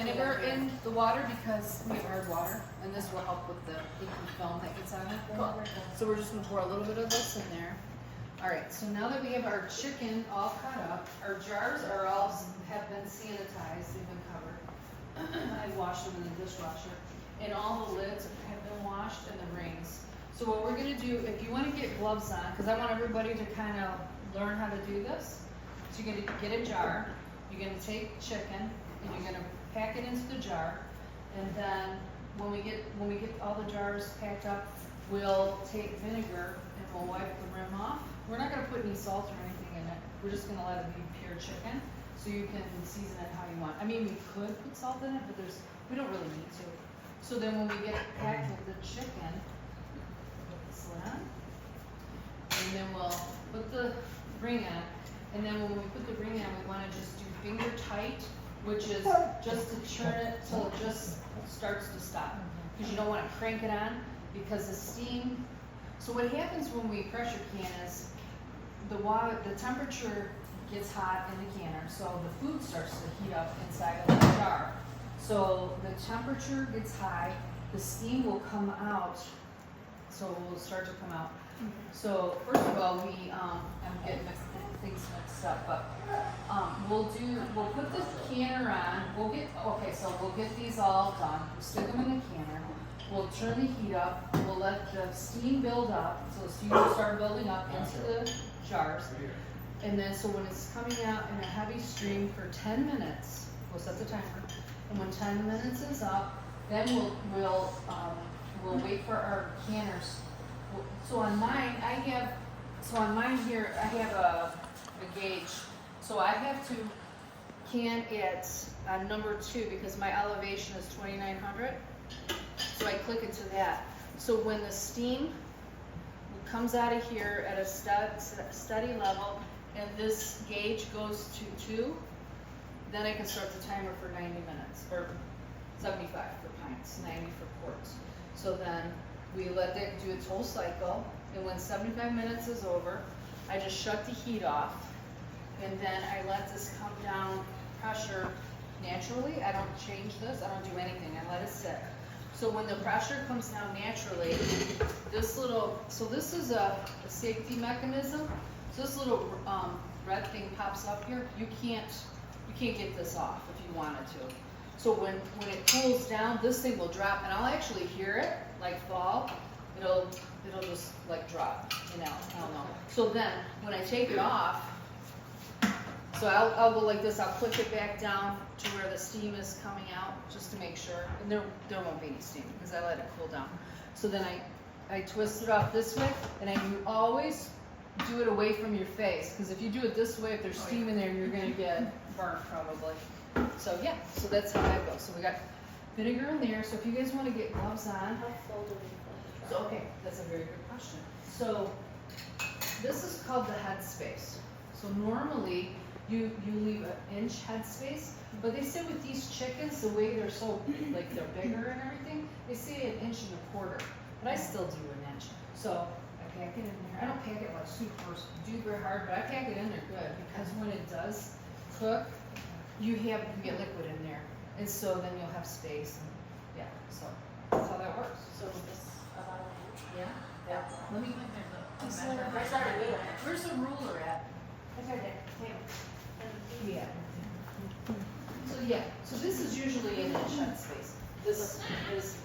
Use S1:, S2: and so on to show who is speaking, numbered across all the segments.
S1: vinegar in the water because we have hard water, and this will help with the inky film that gets on it. Cool. So we're just gonna pour a little bit of this in there. All right, so now that we have our chicken all cut up, our jars are all, have been sanitized, they've been covered. I washed them in the dishwasher, and all the lids have been washed and the rings. So what we're gonna do, if you wanna get gloves on, because I want everybody to kind of learn how to do this. So you're gonna get a jar, you're gonna take chicken, and you're gonna pack it into the jar, and then when we get all the jars packed up, we'll take vinegar and we'll wipe the rim off. We're not gonna put any salt or anything in it, we're just gonna let it be pure chicken, so you can season it how you want. I mean, we could put salt in it, but we don't really need to. So then when we get it packed with the chicken, put this on, and then we'll put the ring on, and then when we put the ring on, we wanna just do finger tight, which is just to churn it till it just starts to stop. Because you don't wanna crank it on, because the steam, so what happens when we pressure can is, the temperature gets hot in the canner, so the food starts to heat up inside of the jar. So the temperature gets high, the steam will come out, so it will start to come out. So first of all, I'm getting things mixed up, but we'll put the canner on. We'll get these all done. We'll stick them in the canner. We'll turn the heat up. We'll let the steam build up. So the steam will start building up into the jars. And then so when it's coming out in a heavy stream for 10 minutes, we'll set the timer. And when 10 minutes is up, then we'll wait for our canners. So on mine here, I have a gauge. So I have to can it on number 2 because my elevation is 2,900. So I click it to that. So when the steam comes out of here at a steady level and this gauge goes to 2, then I can start the timer for 90 minutes, or 75 for pints, 90 for quarts. So then we let that do its whole cycle, and when 75 minutes is over, I just shut the heat off, and then I let this come down pressure naturally. I don't change this, I don't do anything, I let it sit. So when the pressure comes down naturally, this is a safety mechanism. So this little red thing pops up here. You can't get this off if you wanted to. So when it cools down, this thing will drop, and I'll actually hear it like fall. It'll just like drop, I don't know. So then when I take it off, so I'll go like this. I'll click it back down to where the steam is coming out, just to make sure. And there won't be any steam because I let it cool down. So then I twist it off this way, and you always do it away from your face, because if you do it this way, if there's steam in there, you're gonna get burnt probably. So yeah, so that's how that goes. So we got vinegar in there. So if you guys want to get gloves on,
S2: How full do we put it?
S1: so okay, that's a very good question. So this is called the head space. So normally you leave an inch head space, but they say with these chickens, the way they're so like they're bigger and everything, they say 1.25 inches. But I still do 1 inch. So I pack it in there. I don't pack it like super duper hard, but I pack it in there good, because when it does cook, you get liquid in there, and so then you'll have space. And yeah, so that's how that works.
S2: So this about an inch?
S1: Yeah. Let me.
S2: I started doing it.
S1: Where's the ruler at?
S2: It's right there.
S1: Yeah. So yeah, so this is usually an inch head space. This is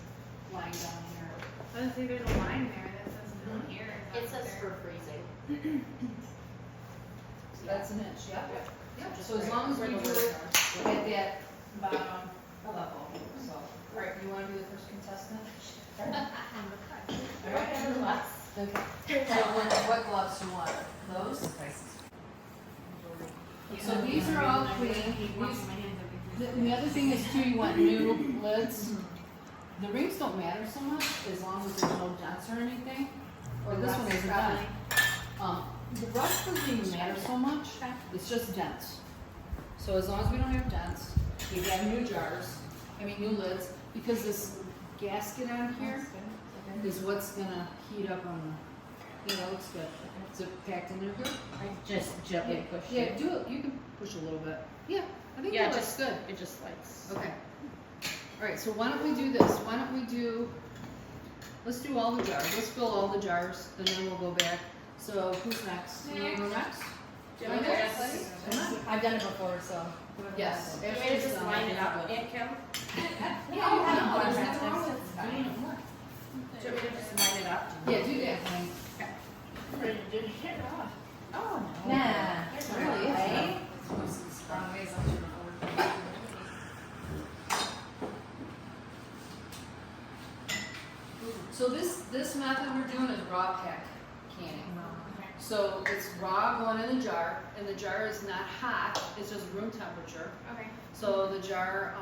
S1: lying down here.
S3: I don't think there's a line there that says down here.
S2: It says for freezing.
S1: So that's an inch, yeah. Yeah,
S2: Just
S1: so as
S2: right
S1: long as we
S2: where
S1: do
S2: the
S1: it
S2: words
S1: at that bottom level, so. All right, you wanna be the first contestant? All right, everyone. Okay. So what gloves do you want? Those? So these are all clean. The other thing is too, you want new lids. The rings don't matter so much as long as there's no dents or anything. Or this one isn't done. The rust doesn't even matter so much. It's just dents. So as long as we don't have dents, we have new jars, new lids, because this gasket on here is what's gonna heat up on the, that looks good. Is it packed in there good?
S2: I just gently push
S1: Yeah,
S2: it.
S1: do it, you can push a little bit. Yeah, I think
S2: Yeah,
S1: that looks good.
S2: It just likes.
S1: Okay. Alright, so why don't we do this? Why don't we do, let's do all the jars. Let's fill all the jars, and then we'll go back. So who's next? You wanna go next?
S2: Do you want me to just-
S4: I've done it before, so.
S1: Yes.
S2: Do you want me to just line it up, Aunt Kim?
S1: Yeah, you have one. There's nothing wrong with
S2: Do you want me to just line it up?
S1: Yeah, do that thing.
S2: Oh,
S4: Nah.
S1: It really is.
S4: Right?
S1: So this method we're doing is raw pack canning. So it's raw going in the jar, and the jar is not hot, it's just room temperature.
S3: Okay.
S1: So the jar,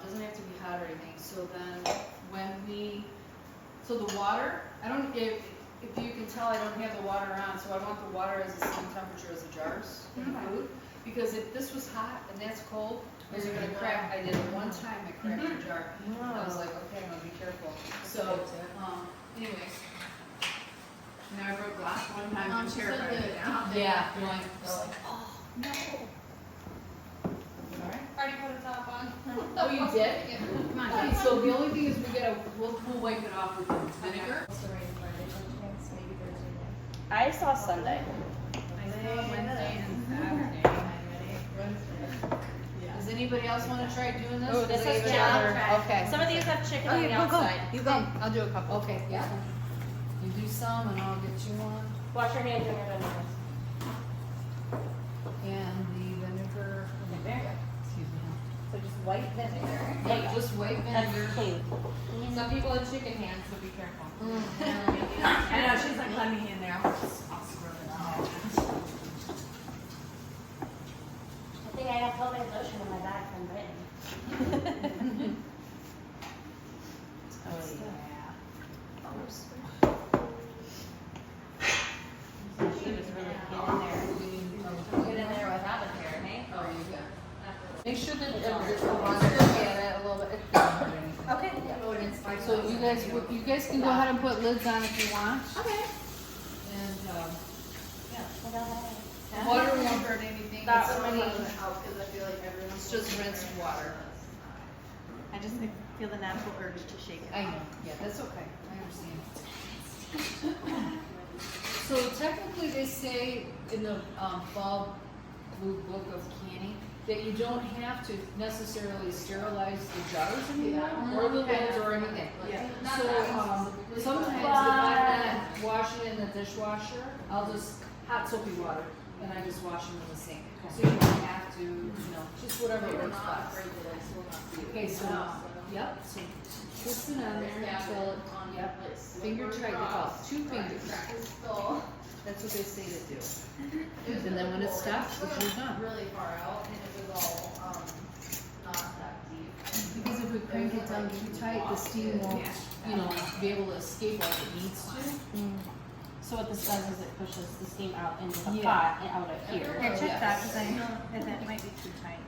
S1: doesn't have to be hot or anything. So then so the water, if you can tell, I don't have the water on, so I want the water as the same temperature as the jars in food. Because if this was hot and that's cold, is it gonna crack? I did it one time, I cracked the jar. I was like, okay, I'm gonna be careful. So, anyways.
S3: Now I broke glass one time. I'm
S4: she said
S3: terrified of
S4: the
S3: it now.
S4: Yeah.
S1: You're like, oh, no. Alright.
S3: Already put a top on.
S1: Oh, you did?
S3: Come on.
S1: Okay, so the only thing is we'll wipe it off with vinegar.
S2: I saw Sunday.
S3: I saw Wednesday and Saturday.
S1: Does anybody else wanna try doing this?
S2: Oh, this
S1: Does
S2: is
S1: anybody
S2: chicken.
S1: else- Okay.
S2: Some of these have chicken on the outside.
S1: You go. I'll do a couple. Okay, yeah. You do some and I'll get you one.
S2: Wash your hands when you're done with
S1: And the vinegar. Excuse me.
S4: So just white vinegar.
S1: Yeah, just white vinegar.
S2: this. Clean.
S4: Some people have chicken hands, so be careful.
S3: I know, she's like, let me in there. I'll scrub it out.
S2: I think I have homemade lotion in my bag from Britain.
S1: Oh, yeah.
S4: She was really get in there without a hair, hey?
S1: Oh, you got it. Make sure that the water at it a little bit. It doesn't hurt anything.
S4: Okay.
S1: So you guys can go ahead and put lids on if you want.
S4: Okay.
S1: And,
S2: Yeah.
S1: water won't hurt anything.
S2: That
S1: It's
S2: one
S1: only-
S2: doesn't help because I feel like everyone's
S1: It's just rinsed water.
S5: I just feel the natural urge to shake it.
S1: I know, yeah, that's okay, I understand. So technically, they say in the Fall Blue Book of Canning that you don't have to necessarily sterilize the jars anymore, or the lids or anything. So, sometimes if I'm not washing it in the dishwasher, I'll just hot soapy water, and I just wash them in the sink. So you don't have to, just whatever works best. Okay, so, yep, so twist it on there until, yep, finger tight, they call it 2 fingers. That's what they say to do. And then when it stops, you're done.
S2: really far out and it was all, not that deep.
S1: Because if we crank it down too tight, the steam won't, be able to escape like it needs to.
S2: So what this does is it pushes the steam out into the
S1: Yeah.
S2: pot and out of here.
S5: Here, check
S1: yes.
S5: that, because I know that that might be too tight.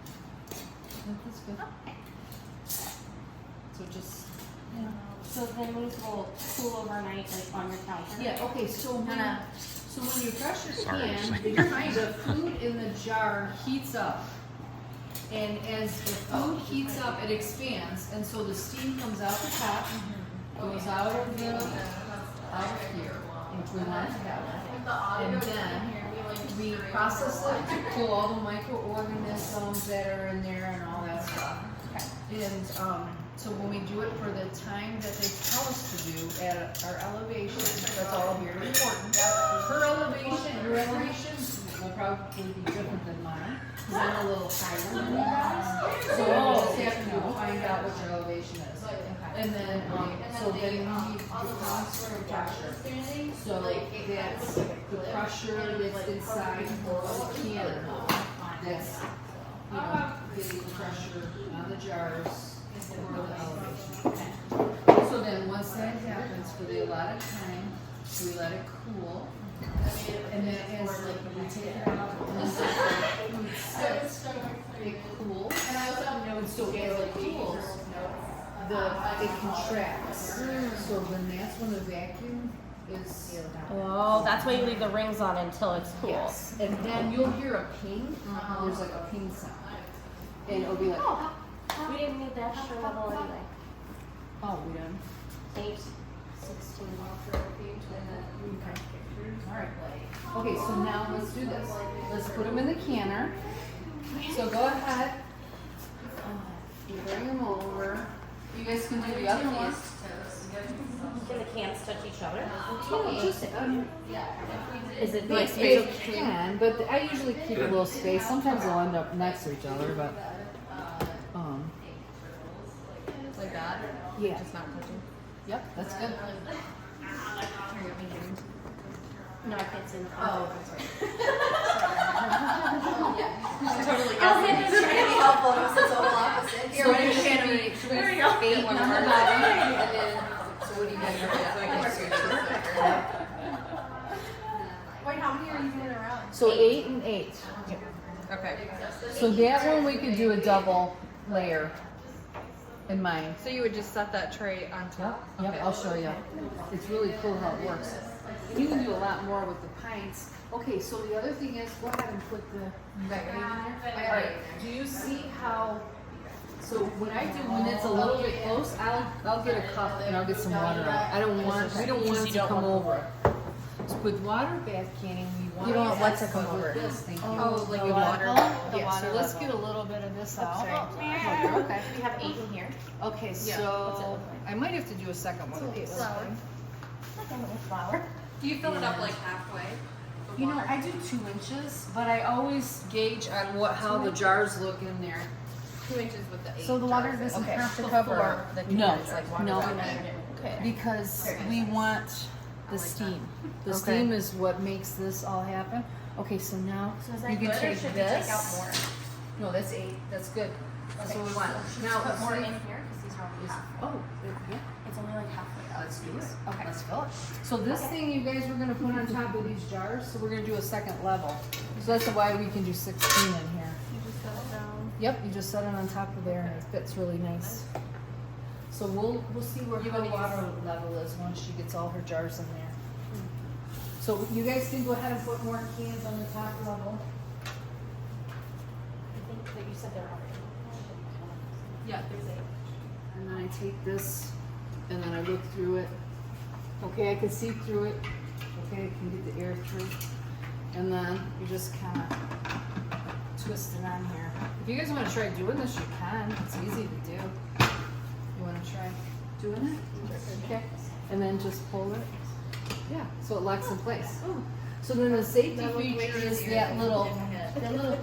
S1: That's good. So just,
S2: So then these will cool overnight, like on your counter.
S1: yeah, okay, so when you press your
S6: Sorry,
S1: pan,
S6: just
S1: the food in the jar heats up. And as the food heats up, it expands, and so the steam comes out the top, goes out of here, which we want to have. And then we process it to pull all the microorganisms that are in there and all that stuff. And, so when we do it for the time that they tell us to do at our elevation, that's all very important. Her elevation, your elevation will probably be different than mine, because I'm a little higher than you guys. So we'll just have to find out what your elevation is. And then, so then we need the transfer of pressure. So that's the pressure that's inside the can. That's, getting the pressure on the jars. For the elevation. So then, once that happens for the allotted time, we let it cool. And then as we take it out, and then the food sits, it cools. And I also know, so as it cools, it contracts. So then that's when the vacuum is.
S2: Oh, that's why you leave the rings on until it's cool.
S1: Yes. And then you'll hear a ping. There's like a ping sound. And it'll be like,
S2: We didn't need the extra level anyway.
S1: Oh, we done.
S2: 8, 16.
S1: Alright. Okay, so now let's do this. Let's put them in the canner. So go ahead. You bring them over. You guys can do the other one.
S2: Can the cans touch each other?
S1: Yeah, just,
S2: Is it
S1: like they can, but I usually keep a little space. Sometimes they'll end up next to each other, but,
S4: Like that?
S1: yeah.
S4: Just not touching?
S1: Yep, that's good.
S2: No, I can't see the
S4: Oh, that's right.
S3: Totally
S2: I'll hit this
S4: Trying to be helpful, it was the total opposite. Here,
S1: So
S4: we're
S1: we
S4: gonna
S1: should
S4: share
S1: be-
S4: it.
S1: should we
S4: There you go.
S1: 8 on the bottom, and then, so what do you guys
S3: Wait, how many are you doing around?
S1: So 8 and 8.
S3: Okay.
S1: So that one we could do a double layer in mine.
S4: So you would just set that tray on top?
S1: Yep, I'll show you. It's really cool how it works. You can do a lot more with the pints. Okay, so the other thing is, go ahead and put the thing in there. All right, do you see how, so when I do, when it's a little bit close, I'll get a cup and I'll get some water out. We don't want it to come over. So with water bath canning, we want.
S4: You don't want what to
S1: it
S4: come over?
S1: This, thank you.
S4: Oh, like
S1: The
S4: with water?
S1: level?
S4: The
S1: Yeah, so
S4: water
S1: let's
S4: level.
S1: get a little bit of this out.
S2: Sorry.
S1: Oh, you're okay.
S2: We have 8 in here.
S1: Okay,
S4: Yeah.
S2: What's it
S1: so
S2: look like?
S1: I might have to do a second one of these.
S2: Flour. Like a little flour.
S3: Do you fill it up like halfway? The
S1: You know,
S3: water?
S1: I do 2 inches, but I always gauge on how the jars look in there.
S3: 2 inches with the 8.
S1: So the water
S3: jars.
S1: doesn't
S2: Okay.
S1: have to
S3: Before
S1: cover.
S3: the
S1: No,
S3: cans, like water
S1: no.
S3: bath.
S2: Okay.
S1: Because we want the steam. The
S4: Okay.
S1: steam is what makes this all happen. Okay, so now
S2: So is that
S1: you can
S2: good or
S1: take
S2: should we take out
S1: this.
S2: more?
S1: No, that's 8. That's good. That's
S2: Okay.
S1: what we want. Now,
S2: Put more
S1: see-
S2: in here because these are only half.
S1: Oh, yeah.
S2: It's only like halfway up.
S1: Let's do it.
S2: Okay.
S1: Let's fill it. So this thing you guys were gonna put on top of these jars, so we're gonna do a second level. So that's why we can do 16 in here.
S2: You just set it down.
S1: Yep, you just set it on top of there and it fits really nice. So we'll see where her water level is once she gets all her jars in there. So you guys can go ahead and put more cans on the top level.
S2: I think that you said they're already.
S3: Yeah, there's 8.
S1: And then I take this and then I look through it. Okay, I can see through it. Okay, I can get the air through. And then you just kind of twist it on here. If you guys want to try doing this, you can. It's easy to do. You want to try doing it? Okay. And then just pull it. Yeah, so it locks in place. So then the safety feature is that little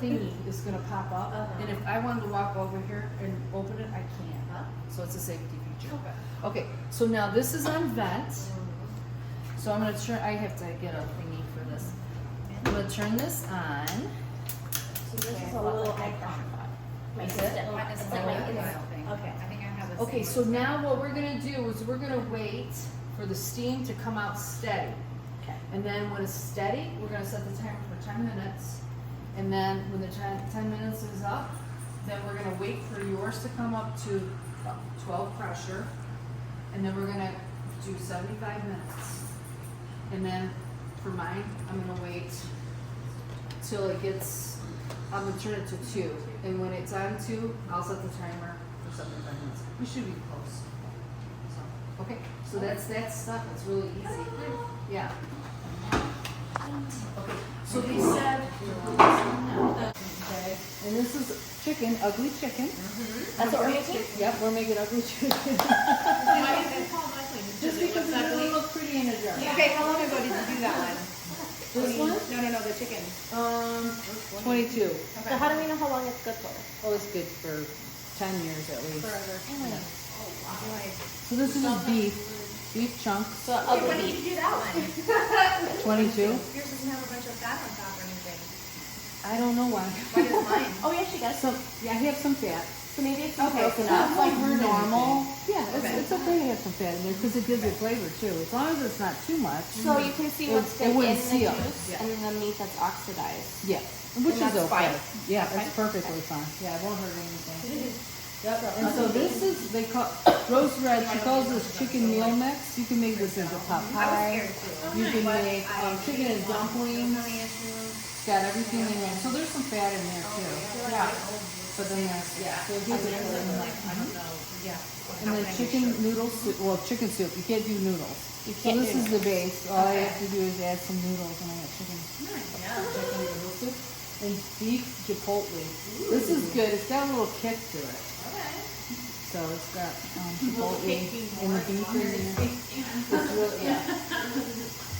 S1: thingy is gonna pop up. And if I wanted to walk over here and open it, I can. So it's a safety feature. Okay, so now this is on vent. So I'm gonna turn, I have to get a thingy for this. I'm gonna turn this on.
S2: So this is a little icon.
S1: Is it?
S2: Is that my Okay.
S4: I think I have the
S1: Okay,
S4: same
S1: so now what we're gonna do is we're gonna wait for the steam to come out steady.
S2: Okay.
S1: And then when it's steady, we're gonna set the timer for 10 minutes. And then when the 10 minutes is up, then we're gonna wait for yours to come up to 12 pressure. And then we're gonna do 75 minutes. And then for mine, I'm gonna wait till it gets, I'm gonna turn it to 2. And when it's on 2, I'll set the timer for 75 minutes. We should be close. So, okay, so that's that stuff. It's really easy. Yeah. Okay, so they said, okay, and this is chicken, ugly chicken.
S2: That's what we're making?
S1: Yep, we're making ugly chicken.
S3: Why is it called ugly?
S1: Just because it doesn't look pretty in a jar.
S3: Okay, how long ago did you do that one?
S1: This one?
S3: No, the chicken.
S1: 22.
S2: So how do we know how long it's good for?
S1: Oh, it's good for 10 years at least.
S3: Forever.
S1: So this is just beef chunks,
S2: So
S3: Okay, when
S2: ugly.
S3: did you do that one?
S1: 22.
S3: Yours doesn't have a bunch of fat on top or anything.
S1: I don't know why.
S3: Why does mine?
S2: Oh, yeah, she does.
S1: So, yeah, I have some fat.
S2: So maybe it's not
S3: Okay,
S2: broken
S3: so
S2: up.
S1: Not like we're normal. Yeah,
S3: Okay.
S1: it's okay to have some fat in there because it gives it flavor too. As long as it's not too much.
S2: So you can see what's
S1: It
S2: good in
S1: wouldn't
S2: the
S1: seal.
S2: juice and then the meat that's oxidized.
S1: Yeah, which
S2: And
S1: is
S2: that's
S1: okay.
S2: fine?
S1: Yeah,
S2: That's
S1: it's
S2: fine?
S1: perfectly fine. Yeah, it won't hurt anything. Yep. And so this is, they call, Rose Red, she calls this chicken meal mix. You can make this into pot pie. You can make chicken and dumplings. It's got everything in there. So there's some fat in there too. Yeah. But But then there's, yeah, so here's a
S3: I'm like, I don't know, yeah.
S1: and then chicken noodle soup, well, chicken soup, you can't do noodles.
S2: You
S1: So
S2: can't
S1: this
S2: do
S1: is the base, all I
S3: Okay.
S1: have to do is add some noodles and I got chicken noodle soup. And beef chipotle. This is good, it's got a little kick to it. So it's got chipotle and the beef in there. It's really, yeah.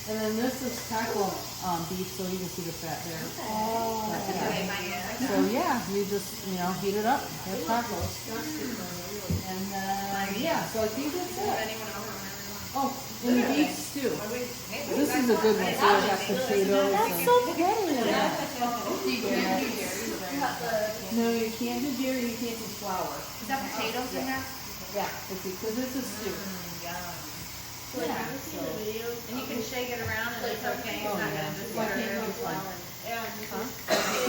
S1: And then this is taco beef, so you can see the fat there.
S2: Oh.
S1: But, yeah. So yeah, you just, heat it up, have tacos. And yeah, so I think that's it. Oh, and the beef stew. This is a good one, so I got potatoes.
S2: That's
S1: and-
S2: so pretty.
S1: No, you can't do dairy, you can't do flour.
S3: Is that potatoes in there?
S1: Yeah, because this is stew.
S2: Like, have you seen the videos?
S3: And you can shake it around and it's okay, it's
S1: Oh,
S3: not
S1: yeah.
S3: gonna just
S1: Why
S3: stir
S1: can't
S3: it.
S1: you flour?
S2: Huh?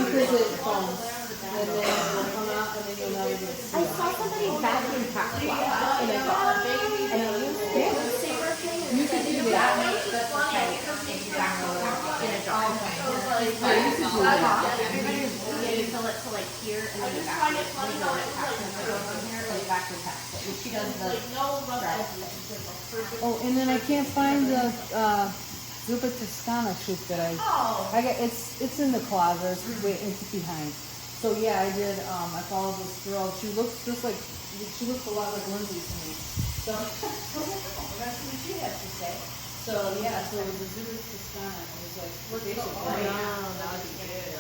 S1: Because it foams, and then it'll come out, and then you'll never get
S2: I saw somebody vacuum pack flour in a jar. And it was
S1: You can do that.
S2: that's okay. In a jar.
S1: Yeah, you can do that.
S2: Yeah, you fill it to like here and then you vacuum it. You go it packs and it goes in here, like vacuum packs it. And she does the dry.
S1: Oh, and then I can't find the zuppa toscana soup that I got. It's in the closet. It's behind. So yeah, I did. I followed this girl. She looks just like. She looks a lot like Lindsay to me. So I was like, oh, we're gonna see what she has to say. So yeah, so the zuppa toscana was like basically.
S2: Oh, that would be good.